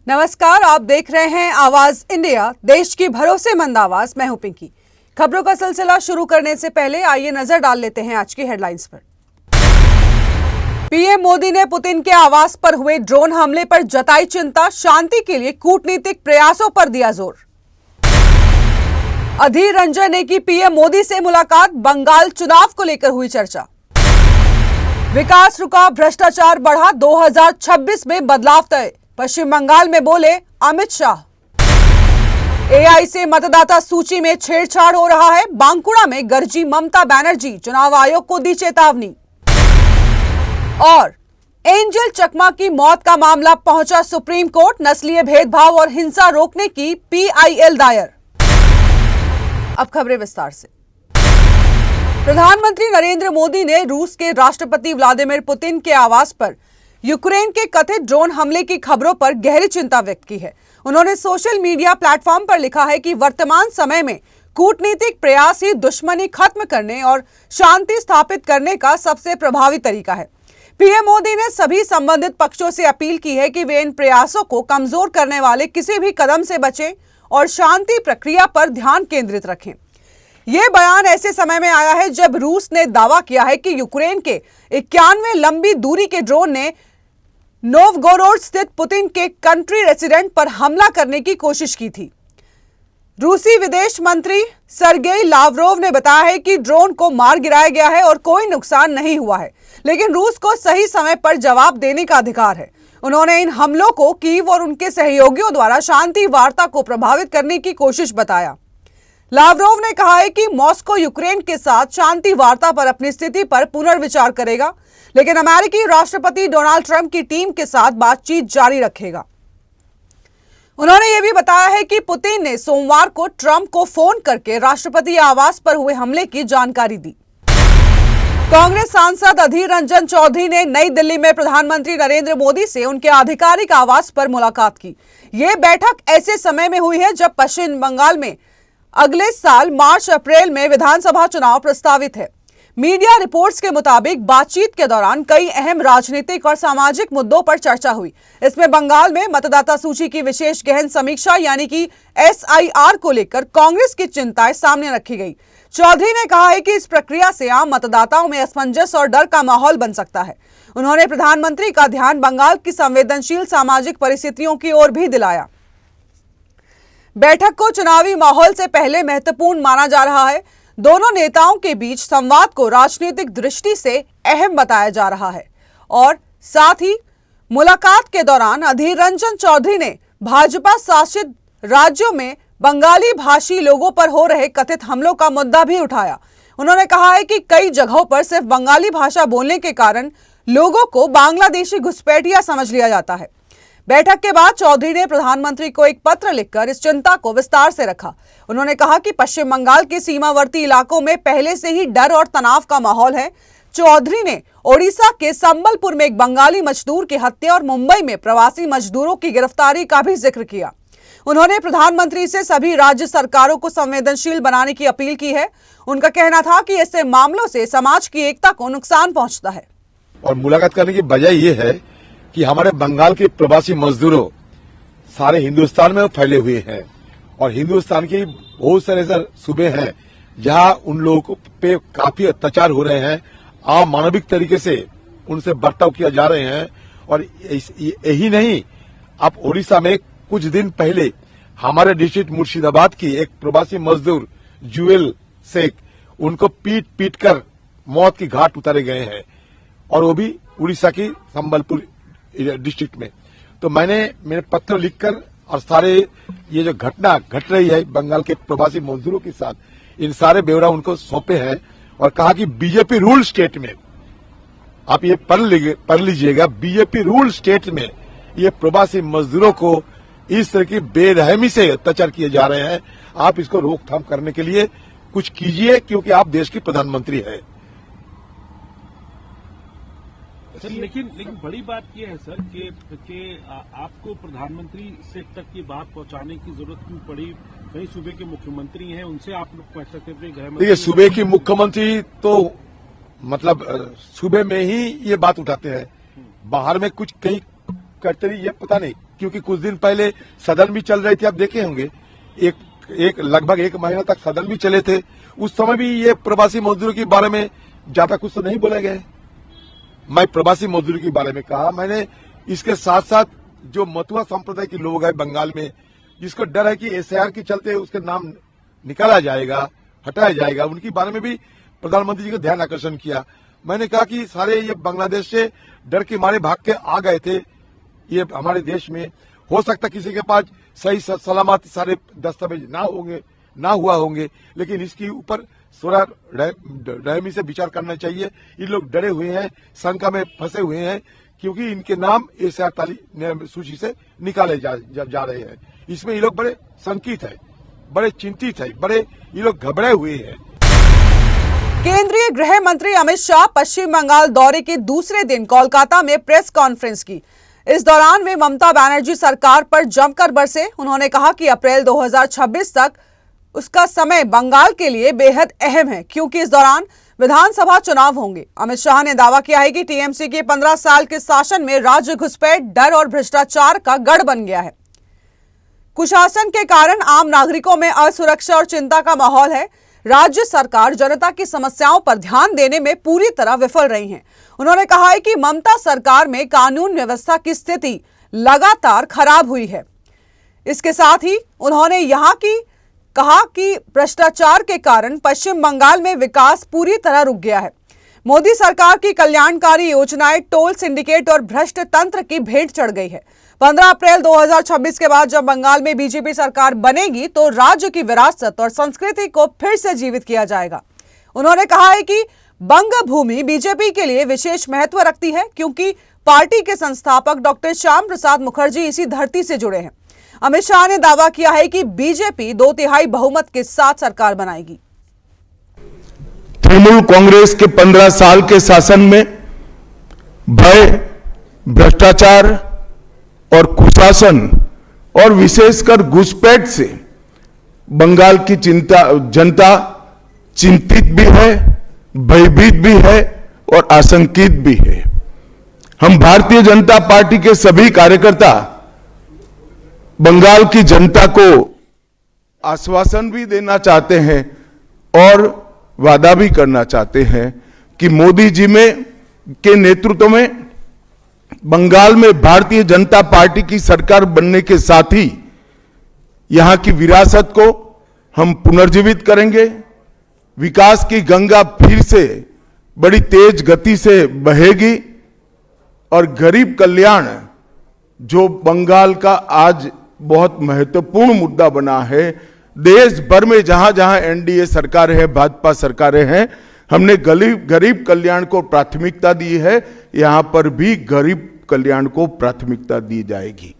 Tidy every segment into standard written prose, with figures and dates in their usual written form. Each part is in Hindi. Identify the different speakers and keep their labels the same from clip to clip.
Speaker 1: नमस्कार, आप देख रहे हैं आवाज इंडिया, देश की भरोसेमंद आवाज। मैं हूं पिंकी। खबरों का सिलसिला शुरू करने से पहले आइए नजर डाल लेते हैं आज की हेडलाइंस पर। पीएम मोदी ने पुतिन के आवास पर हुए ड्रोन हमले पर जताई चिंता, शांति के लिए कूटनीतिक प्रयासों पर दिया जोर। अधीर रंजन ने की पीएम मोदी से मुलाकात, बंगाल चुनाव को लेकर हुई चर्चा। विकास रुका, भ्रष्टाचार बढ़ा, 2026 में बदलाव तय, पश्चिम बंगाल में बोले अमित शाह। एआई से मतदाता सूची में छेड़छाड़ हो रहा है, बांकुड़ा में गरजी ममता बनर्जी, चुनाव आयोग को दी चेतावनी। और एंजल चकमा की मौत का मामला पहुंचा सुप्रीम कोर्ट, नस्लीय भेदभाव और हिंसा रोकने की पीआईएल दायर। अब खबरें विस्तार से। प्रधानमंत्री नरेंद्र मोदी ने रूस के राष्ट्रपति व्लादिमीर पुतिन के आवास पर यूक्रेन के कथित ड्रोन हमले की खबरों पर गहरी चिंता व्यक्त की है। उन्होंने सोशल मीडिया प्लेटफॉर्म पर लिखा है कि वर्तमान समय में कूटनीतिक प्रयास ही दुश्मनी खत्म करने और शांति स्थापित करने का सबसे प्रभावी तरीका है। पीएम मोदी ने सभी संबंधित पक्षों से अपील की है कि वे इन प्रयासों को कमजोर करने वाले किसी भी कदम से बचें और शांति प्रक्रिया पर ध्यान केंद्रित रखें। यह बयान ऐसे समय में आया है जब रूस ने दावा किया है कि यूक्रेन के 91 लंबी दूरी के ड्रोन ने नोवगोरोड स्थित पुतिन के कंट्री रेसिडेंट पर हमला करने की कोशिश की थी। रूसी विदेश मंत्री सरगेई लावरोव ने बताया है कि ड्रोन को मार गिराया गया है और कोई नुकसान नहीं हुआ है, लेकिन रूस को सही समय पर जवाब देने का अधिकार है। उन्होंने इन हमलों को कीव और उनके सहयोगियों द्वारा शांति वार्ता को प्रभावित करने की कोशिश बताया। लावरोव ने कहा है कि मॉस्को यूक्रेन के साथ शांति वार्ता पर अपनी स्थिति पर पुनर्विचार करेगा, लेकिन अमेरिकी राष्ट्रपति डोनाल्ड ट्रंप की टीम के साथ बातचीत जारी रखेगा। उन्होंने यह भी बताया है कि पुतिन ने सोमवार को ट्रंप को फोन करके राष्ट्रपति आवास पर हुए हमले की जानकारी दी। कांग्रेस सांसद अधीर रंजन चौधरी ने नई दिल्ली में प्रधानमंत्री नरेंद्र मोदी से उनके आधिकारिक आवास पर मुलाकात की। यह बैठक ऐसे समय में हुई है जब पश्चिम बंगाल में अगले साल मार्च अप्रैल में विधानसभा चुनाव प्रस्तावित है। मीडिया रिपोर्ट्स के मुताबिक बातचीत के दौरान कई अहम राजनीतिक और सामाजिक मुद्दों पर चर्चा हुई। इसमें बंगाल में मतदाता सूची की विशेष गहन समीक्षा यानी कि एसआईआर को लेकर कांग्रेस की चिंताएं सामने रखी गई। चौधरी ने कहा है कि इस प्रक्रिया से आम मतदाताओं में असमंजस और डर का माहौल बन सकता है। उन्होंने प्रधानमंत्री का ध्यान बंगाल की संवेदनशील सामाजिक परिस्थितियों की ओर भी दिलाया। बैठक को चुनावी माहौल से पहले महत्वपूर्ण माना जा रहा है। दोनों नेताओं के बीच संवाद को राजनीतिक दृष्टि से अहम बताया जा रहा है और साथ ही मुलाकात के दौरान अधीर रंजन चौधरी ने भाजपा शासित राज्यों में बंगाली भाषी लोगों पर हो रहे कथित हमलों का मुद्दा भी उठाया। उन्होंने कहा है कि कई जगहों पर सिर्फ बंगाली भाषा बोलने के कारण लोगों को बांग्लादेशी घुसपैठिया समझ लिया जाता है। बैठक के बाद चौधरी ने प्रधानमंत्री को एक पत्र लिखकर इस चिंता को विस्तार से रखा। उन्होंने कहा कि पश्चिम बंगाल के सीमावर्ती इलाकों में पहले से ही डर और तनाव का माहौल है। चौधरी ने ओडिशा के संबलपुर में एक बंगाली मजदूर की हत्या और मुंबई में प्रवासी मजदूरों की गिरफ्तारी का भी जिक्र किया। उन्होंने प्रधानमंत्री से सभी राज्य सरकारों को संवेदनशील बनाने की अपील की है। उनका कहना था कि ऐसे मामलों से समाज की एकता को नुकसान पहुंचता है।
Speaker 2: और मुलाकात करने की वजह यह है कि हमारे बंगाल के प्रवासी मजदूरों सारे हिंदुस्तान में फैले हुए हैं और हिंदुस्तान के बहुत सारे सूबे हैं जहां उन लोगों पे काफी अत्याचार हो रहे हैं, अमानविक तरीके से उनसे बर्ताव किया जा रहे हैं। और यही नहीं, अब ओडिशा में कुछ दिन पहले हमारे डिस्ट्रिक्ट मुर्शिदाबाद की एक प्रवासी मजदूर जुएल शेख, उनको पीट पीट कर मौत की घाट उतारे गए हैं और वो भी उड़ीसा की संबलपुर डिस्ट्रिक्ट में। तो मैंने पत्र लिखकर और सारे ये जो घटना घट रही है बंगाल के प्रवासी मजदूरों के साथ, इन सारे ब्यौरा उनको सौंपे हैं और कहा कि बीजेपी रूल स्टेट में, आप ये पढ़ लीजिएगा, बीजेपी रूल स्टेट में ये प्रवासी मजदूरों को इस तरह की बेरहमी से अत्याचार किए जा रहे हैं। आप इसको रोकथाम करने के लिए कुछ कीजिए, क्योंकि आप देश के प्रधानमंत्री हैं।
Speaker 3: सर, लेकिन बड़ी बात यह है सर कि आपको प्रधानमंत्री से तक की बात पहुंचाने की जरूरत क्यों पड़ी? कई सूबे के मुख्यमंत्री हैं, उनसे आप लोग पूछ सकते थे।
Speaker 2: देखिए, सूबे की मुख्यमंत्री तो मतलब सूबे में ही ये बात उठाते हैं, बाहर में कुछ कहीं करते नहीं, ये पता नहीं। क्योंकि कुछ दिन पहले सदन भी चल रहे थे, आप देखे होंगे, लगभग एक महीना तक सदन भी चले थे। उस समय भी ये प्रवासी मजदूरों के बारे में ज्यादा कुछ तो नहीं बोला गया। मैं प्रवासी मजदूरों के बारे में कहा, मैंने इसके साथ साथ जो मथुआ संप्रदाय के लोग हैं बंगाल में, जिसको डर है कि एसआईआर के चलते उसके नाम निकाला जाएगा, हटाया जाएगा, उनके बारे में भी प्रधानमंत्री जी का ध्यान आकर्षण किया। मैंने कहा कि सारे ये बांग्लादेश से डर के मारे भाग के आ गए थे ये हमारे देश में। हो सकता किसी के पास सही सलामत सारे दस्तावेज ना हुआ होंगे, लेकिन इसके ऊपर थोड़ा रहमी से विचार करना चाहिए। ये लोग डरे हुए हैं, शंका में फंसे हुए हैं, क्योंकि इनके नाम एसआईआर सूची से निकाले जा रहे हैं। इसमें ये लोग बड़े शंकित है, बड़े चिंतित है, बड़े ये लोग घबराए हुए हैं।
Speaker 1: केंद्रीय गृह मंत्री अमित शाह पश्चिम बंगाल दौरे के दूसरे दिन कोलकाता में प्रेस कॉन्फ्रेंस की। इस दौरान वे ममता बनर्जी सरकार पर जमकर बरसे। उन्होंने कहा कि अप्रैल 2026 तक उसका समय बंगाल के लिए बेहद अहम है, क्योंकि इस दौरान विधानसभा चुनाव होंगे। अमित शाह ने दावा किया है कि टीएमसी के 15 साल के शासन में राज्य घुसपैठ, डर और भ्रष्टाचार का गढ़ बन गया है। कुशासन के कारण आम नागरिकों में असुरक्षा और चिंता का माहौल है। राज्य सरकार जनता की समस्याओं पर ध्यान देने में पूरी तरह विफल रही है। उन्होंने कहा है कि ममता सरकार में कानून व्यवस्था की स्थिति लगातार खराब हुई है। इसके साथ ही उन्होंने कहा कि भ्रष्टाचार के कारण पश्चिम बंगाल में विकास पूरी तरह रुक गया है। मोदी सरकार की कल्याणकारी योजनाएं टोल सिंडिकेट और भ्रष्ट तंत्र की भेंट चढ़ गई है। 15 अप्रैल 2026 के बाद जब बंगाल में बीजेपी सरकार बनेगी तो राज्य की विरासत और संस्कृति को फिर से जीवित किया जाएगा। उन्होंने कहा है कि बंग भूमि बीजेपी के लिए विशेष महत्व रखती है, क्योंकि पार्टी के संस्थापक डॉक्टर श्याम प्रसाद मुखर्जी इसी धरती से जुड़े हैं। अमित शाह ने दावा किया है कि बीजेपी 2/3 बहुमत के साथ सरकार बनाएगी।
Speaker 4: तृणमूल कांग्रेस के 15 साल के शासन में भय, भ्रष्टाचार और कुशासन और विशेषकर घुसपैठ से बंगाल की जनता चिंतित भी है, भयभीत भी है और आशंकित भी है। हम भारतीय जनता पार्टी के सभी कार्यकर्ता बंगाल की जनता को आश्वासन भी देना चाहते हैं और वादा भी करना चाहते हैं कि मोदी जी के नेतृत्व में बंगाल में भारतीय जनता पार्टी की सरकार बनने के साथ ही यहां की विरासत को हम पुनर्जीवित करेंगे। विकास की गंगा फिर से बड़ी तेज गति से बहेगी और गरीब कल्याण, जो बंगाल का आज बहुत महत्वपूर्ण मुद्दा बना है, देश भर में जहां जहां एनडीए सरकारें हैं, भाजपा सरकारें हैं, हमने गरीब कल्याण को प्राथमिकता दी है। यहां पर भी गरीब कल्याण को प्राथमिकता दी जाएगी।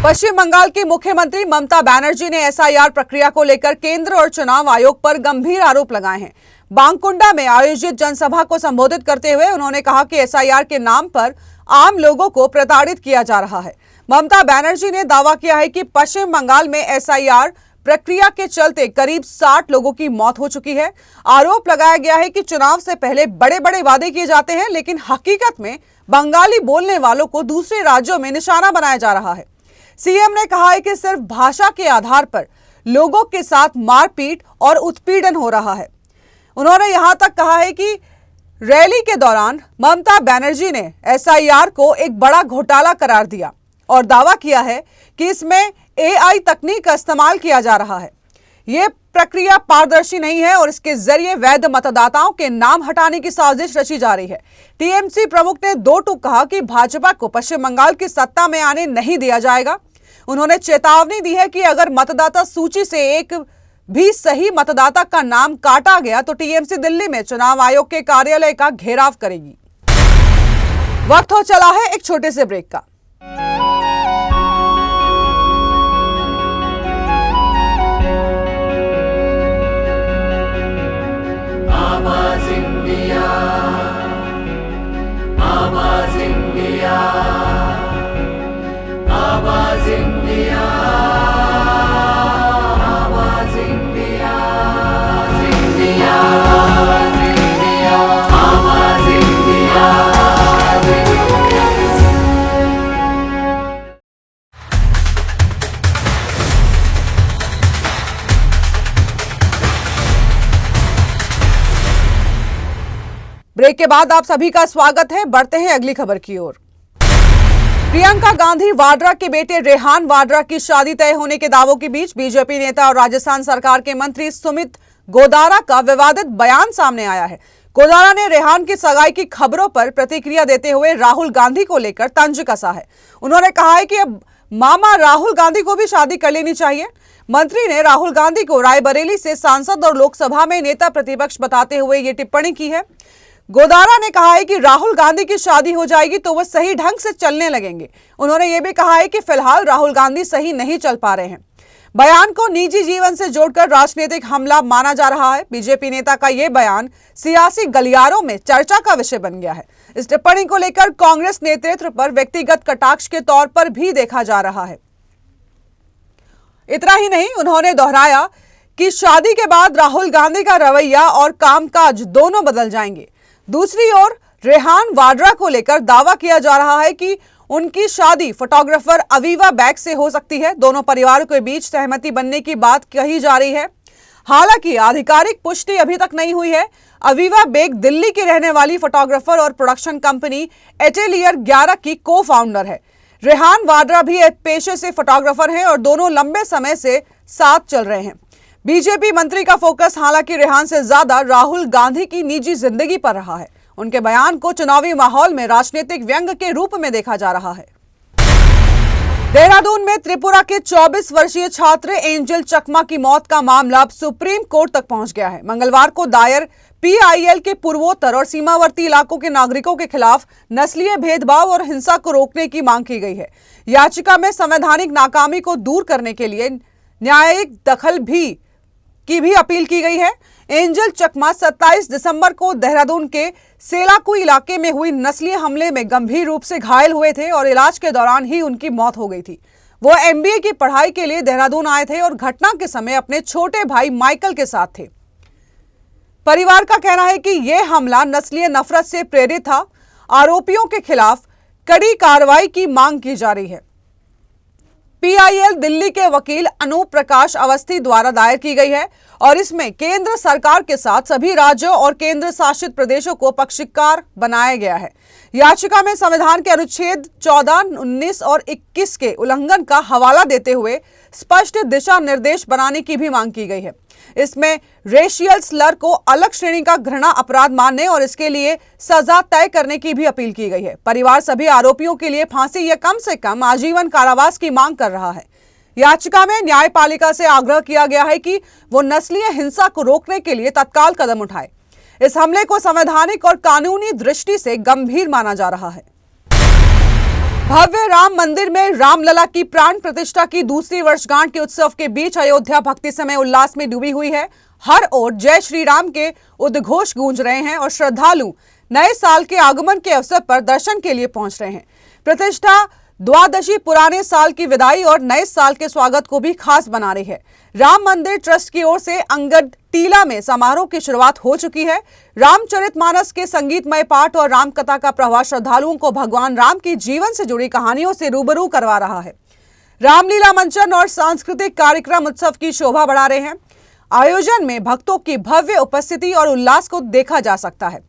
Speaker 1: पश्चिम बंगाल की मुख्यमंत्री ममता बनर्जी ने एसआईआर प्रक्रिया को लेकर केंद्र और चुनाव आयोग पर गंभीर आरोप लगाए हैं। बांकुंडा में आयोजित जनसभा को संबोधित करते हुए उन्होंने कहा कि एसआईआर के नाम पर आम लोगों को प्रताड़ित किया जा रहा है। ममता बनर्जी ने दावा किया है कि पश्चिम बंगाल में एसआईआर प्रक्रिया के चलते करीब 60 लोगों की मौत हो चुकी है। आरोप लगाया गया है कि चुनाव से पहले बड़े बड़े वादे किए जाते हैं, लेकिन हकीकत में बंगाली बोलने वालों को दूसरे राज्यों में निशाना बनाया जा रहा है। सीएम ने कहा है कि सिर्फ भाषा के आधार पर लोगों के साथ मारपीट और उत्पीड़न हो रहा है। उन्होंने यहां तक कहा है कि रैली के दौरान ममता बनर्जी ने एसआईआर को एक बड़ा घोटाला करार दिया और दावा किया है कि इसमें एआई तकनीक का इस्तेमाल किया जा रहा है। यह प्रक्रिया पारदर्शी नहीं है और इसके जरिए वैध मतदाताओं के नाम हटाने की साजिश रची जा रही है। टीएमसी प्रमुख ने दो टूक कहा कि भाजपा को पश्चिम बंगाल की सत्ता में आने नहीं दिया जाएगा। उन्होंने चेतावनी दी है कि अगर मतदाता सूची से एक भी सही मतदाता का नाम काटा गया तो टीएमसी दिल्ली में चुनाव आयोग के कार्यालय का घेराव करेगी। वक्त हो चला है एक छोटे से ब्रेक का।
Speaker 5: आवाज इंडिया, आवाज इंडिया, आवाज इंडिया, आवाज इंडिया, आवाज इंडिया, आवाज इंडिया,
Speaker 1: ब्रेक के बाद आप सभी का स्वागत है। बढ़ते हैं अगली खबर की ओर। प्रियंका गांधी वाड्रा के बेटे रेहान वाड्रा की शादी तय होने के दावों के बीच बीजेपी नेता और राजस्थान सरकार के मंत्री सुमित गोदारा का विवादित बयान सामने आया है। गोदारा ने रेहान की सगाई की खबरों पर प्रतिक्रिया देते हुए राहुल गांधी को लेकर तंज कसा है। उन्होंने कहा है कि अब मामा राहुल गांधी को भी शादी कर लेनी चाहिए। मंत्री ने राहुल गांधी को रायबरेली से सांसद और लोकसभा में नेता प्रतिपक्ष बताते हुए ये टिप्पणी की है। गोदारा ने कहा है कि राहुल गांधी की शादी हो जाएगी तो वह सही ढंग से चलने लगेंगे। उन्होंने ये भी कहा है कि फिलहाल राहुल गांधी सही नहीं चल पा रहे हैं। बयान को निजी जीवन से जोड़कर राजनीतिक हमला माना जा रहा है। बीजेपी नेता का यह बयान सियासी गलियारों में चर्चा का विषय बन गया है। इस टिप्पणी को लेकर कांग्रेस नेतृत्व पर व्यक्तिगत कटाक्ष के तौर पर भी देखा जा रहा है। इतना ही नहीं, उन्होंने दोहराया कि शादी के बाद राहुल गांधी का रवैया और कामकाज दोनों बदल जाएंगे। दूसरी ओर रेहान वाड्रा को लेकर दावा किया जा रहा है कि उनकी शादी फोटोग्राफर अवीवा बेग से हो सकती है। दोनों परिवारों के बीच सहमति बनने की बात कही जा रही है। हालांकि आधिकारिक पुष्टि अभी तक नहीं हुई है। अवीवा बेग दिल्ली की रहने वाली फोटोग्राफर और प्रोडक्शन कंपनी एटेलियर 11 की को फाउंडर है। रेहान वाड्रा भी एक पेशे से फोटोग्राफर हैं और दोनों लंबे समय से साथ चल रहे हैं। बीजेपी मंत्री का फोकस हालांकि रेहान से ज्यादा राहुल गांधी की निजी जिंदगी पर रहा है। उनके बयान को चुनावी माहौल में राजनीतिक व्यंग्य के रूप में देखा जा रहा है। देहरादून में त्रिपुरा के 24 वर्षीय छात्र एंजल चकमा की मौत का मामला अब सुप्रीम कोर्ट तक पहुंच गया है। मंगलवार को दायर पीआईएल के पूर्वोत्तर और सीमावर्ती इलाकों के नागरिकों के खिलाफ नस्लीय भेदभाव और हिंसा को रोकने की मांग की गई है। याचिका में संवैधानिक नाकामी को दूर करने के लिए न्यायिक दखल की भी अपील की गई है। एंजल चकमा 27 दिसंबर को देहरादून के सेलाकू इलाके में हुई नस्लीय हमले में गंभीर रूप से घायल हुए थे और इलाज के दौरान ही उनकी मौत हो गई थी। वो एमबीए की पढ़ाई के लिए देहरादून आए थे और घटना के समय अपने छोटे भाई माइकल के साथ थे। परिवार का कहना है कि यह हमला नस्लीय नफरत से प्रेरित था। आरोपियों के खिलाफ कड़ी कार्रवाई की मांग की जा रही है। पीआईएल दिल्ली के वकील अनूप प्रकाश अवस्थी द्वारा दायर की गई है और इसमें केंद्र सरकार के साथ सभी राज्यों और केंद्र शासित प्रदेशों को पक्षकार बनाया गया है। याचिका में संविधान के अनुच्छेद 14, 19 और 21 के उल्लंघन का हवाला देते हुए स्पष्ट दिशा निर्देश बनाने की भी मांग की गई है। इसमें रेशियल स्लर को अलग श्रेणी का घृणा अपराध मानने और इसके लिए सजा तय करने की भी अपील की गई है। परिवार सभी आरोपियों के लिए फांसी या कम से कम आजीवन कारावास की मांग कर रहा है। याचिका में न्यायपालिका से आग्रह किया गया है कि वो नस्लीय हिंसा को रोकने के लिए तत्काल कदम उठाए। इस हमले को संवैधानिक और कानूनी दृष्टि से गंभीर माना जा रहा है। भव्य राम मंदिर में रामलला की प्राण प्रतिष्ठा की दूसरी वर्षगांठ के उत्सव के बीच अयोध्या भक्ति समय उल्लास में डूबी हुई है। हर ओर जय श्री राम के उद्घोष गूंज रहे हैं और श्रद्धालु नए साल के आगमन के अवसर पर दर्शन के लिए पहुंच रहे हैं। प्रतिष्ठा द्वादशी पुराने साल की विदाई और नए साल के स्वागत को भी खास बना रही है। राम मंदिर ट्रस्ट की ओर से अंगद टीला में समारोह की शुरुआत हो चुकी है। रामचरितमानस के संगीतमय पाठ और राम कथा का प्रवाह श्रद्धालुओं को भगवान राम की जीवन से जुड़ी कहानियों से रूबरू करवा रहा है। रामलीला मंचन और सांस्कृतिक कार्यक्रम उत्सव की शोभा बढ़ा रहे हैं। आयोजन में भक्तों की भव्य उपस्थिति और उल्लास को देखा जा सकता है।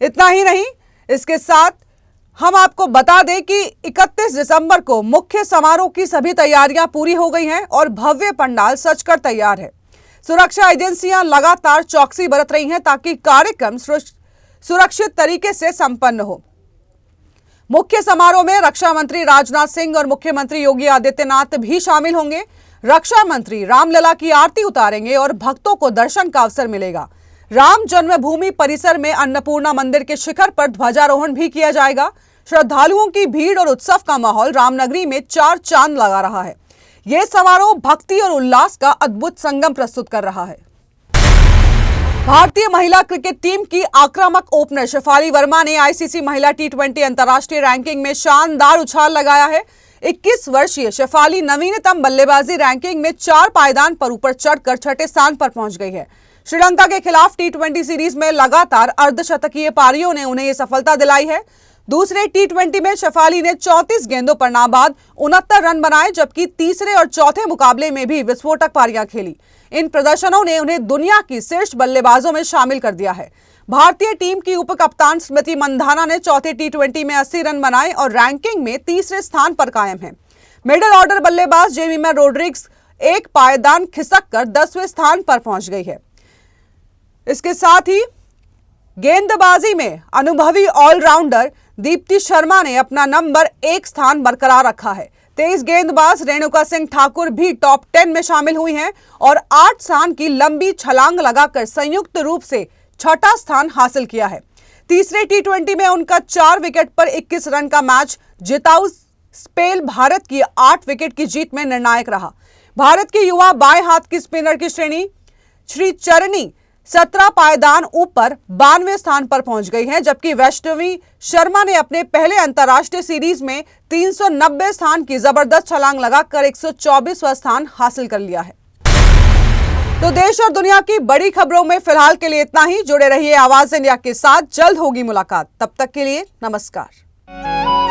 Speaker 1: इतना ही नहीं, इसके साथ हम आपको बता दें कि 31 दिसंबर को मुख्य समारोह की सभी तैयारियां पूरी हो गई हैं और भव्य पंडाल सजकर तैयार है। सुरक्षा एजेंसियां लगातार चौकसी बरत रही हैं ताकि कार्यक्रम सुरक्षित तरीके से संपन्न हो। मुख्य समारोह में रक्षा मंत्री राजनाथ सिंह और मुख्यमंत्री योगी आदित्यनाथ भी शामिल होंगे। रक्षा मंत्री रामलला की आरती उतारेंगे और भक्तों को दर्शन का अवसर मिलेगा। राम जन्मभूमि परिसर में अन्नपूर्णा मंदिर के शिखर पर ध्वजारोहण भी किया जाएगा। श्रद्धालुओं की भीड़ और उत्सव का माहौल रामनगरी में चार चांद लगा रहा है। यह समारोह भक्ति और उल्लास का अद्भुत संगम प्रस्तुत कर रहा है। भारतीय महिला क्रिकेट टीम की आक्रामक ओपनर शेफाली वर्मा ने आईसीसी महिला टी20 अंतर्राष्ट्रीय रैंकिंग में शानदार उछाल लगाया है। 21 वर्षीय शेफाली नवीनतम बल्लेबाजी रैंकिंग में 4 पायदान पर ऊपर चढ़कर छठे स्थान पर पहुंच गई है। श्रीलंका के खिलाफ टी20 सीरीज में लगातार अर्धशतकीय पारियों ने उन्हें यह सफलता दिलाई है। दूसरे टी20 में शेफाली ने 34 गेंदों पर नाबाद 69 रन बनाए, जबकि तीसरे और चौथे मुकाबले में भी विस्फोटक पारियां खेली। इन प्रदर्शनों ने उन्हें दुनिया की शीर्ष बल्लेबाजों में शामिल कर दिया है। भारतीय टीम की उप कप्तान स्मृति मंधाना ने चौथे टी20 में 80 रन बनाए और रैंकिंग में तीसरे स्थान पर कायम है। मिडिल ऑर्डर बल्लेबाज जेमिमा रोड्रिग्स एक पायदान खिसक कर 10वें स्थान पर पहुंच गई है। इसके साथ ही गेंदबाजी में अनुभवी ऑलराउंडर दीप्ति शर्मा ने अपना नंबर 1 स्थान बरकरार रखा है। तेज गेंदबाज रेणुका सिंह ठाकुर भी टॉप 10 में शामिल हुई हैं और 8 स्थान की लंबी छलांग लगाकर संयुक्त रूप से 6ठा स्थान हासिल किया है। तीसरे टी20 में उनका 4 विकेट पर 21 रन का मैच जिताऊ स्पेल भारत की 8 विकेट की जीत में निर्णायक रहा। भारत की युवा बाएं हाथ की स्पिनर की श्रेणी श्री चरणी 17 पायदान ऊपर 92वें स्थान पर पहुंच गई है, जबकि वैष्णवी शर्मा ने अपने पहले अंतर्राष्ट्रीय सीरीज में 390 स्थान की जबरदस्त छलांग लगाकर 124वां स्थान हासिल कर लिया है। तो देश और दुनिया की बड़ी खबरों में फिलहाल के लिए इतना ही। जुड़े रहिए आवाज इंडिया के साथ, जल्द होगी मुलाकात। तब तक के लिए नमस्कार।